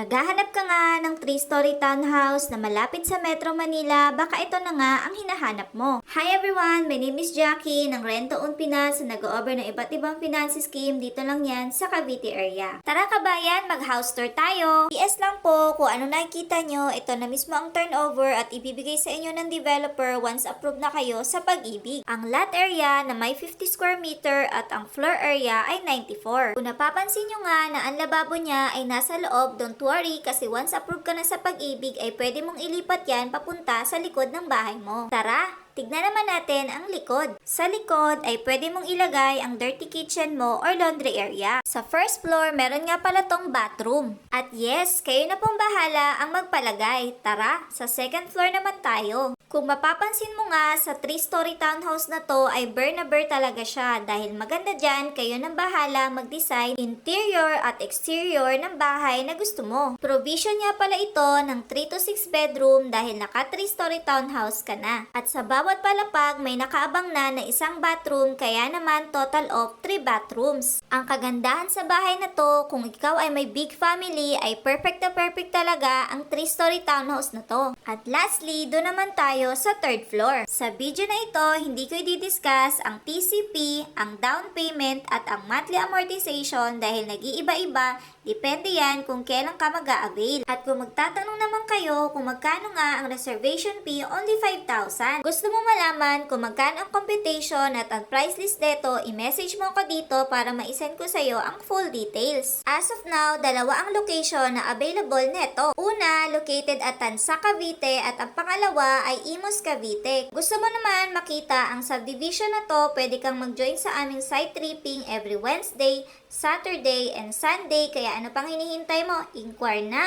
naghahanap ka nga ng 3-story townhouse na malapit sa Metro Manila, baka ito na nga ang hinahanap mo. Hi everyone! My name is Jackie ng Rent-to-Own Pinas na nag-o-offer ng iba't ibang finance scheme dito lang yan sa Cavite area. Tara kabayan, mag-house tour tayo! PS lang po kung ano nakikita nyo, ito na mismo ang turnover at ibibigay sa inyo ng developer once approved na kayo sa pag-ibig. Ang lot area na may 50 square meter at ang floor area ay 94. Kung napapansin nyo nga na ang lababo niya ay nasa loob, don't worry kasi once approved ka na sa pag-ibig ay pwede mong ilipat yan papunta sa likod ng bahay mo. Tara, tignan naman natin ang likod. Sa likod ay pwede mong ilagay ang dirty kitchen mo or laundry area. Sa first floor, meron nga pala tong bathroom. At yes, kayo na pong bahala ang magpalagay. Tara, sa second floor naman tayo. Kung mapapansin mo nga, sa 3-story townhouse na to ay bare na bare talaga siya dahil maganda dyan, kayo nang bahala mag-design interior at exterior ng bahay na gusto mo. Provision nga pala ito ng 3 to 6 bedroom dahil naka 3-story townhouse ka na. At sa bawat palapag may nakaabang na isang bathroom kaya naman total of 3 bathrooms. Ang kagandahan sa bahay na to, kung ikaw ay may big family ay perfect na perfect talaga ang 3-story townhouse na to. At lastly, doon naman tayo sa third floor. Sa video na ito, hindi ko i-discuss ang TCP, ang down payment at ang monthly amortization dahil nag-iiba-iba. Depende yan kung kailan ka mag-a-avail. At kung magtatanong naman kayo kung magkano nga ang reservation fee, only 5,000. Gusto mo malaman kung magkano ang computation at ang price list nito, i-message mo ako dito para ma-send ko sa'yo ang full details. As of now, dalawa ang location na available neto. Una, located at Tansa, Cavite at ang pangalawa ay Imus, Cavite. Gusto mo naman makita ang subdivision na to, pwede kang mag-join sa aming site tripping every Wednesday, Saturday, and Sunday. Kaya ano pang hinihintay mo? Inquire na!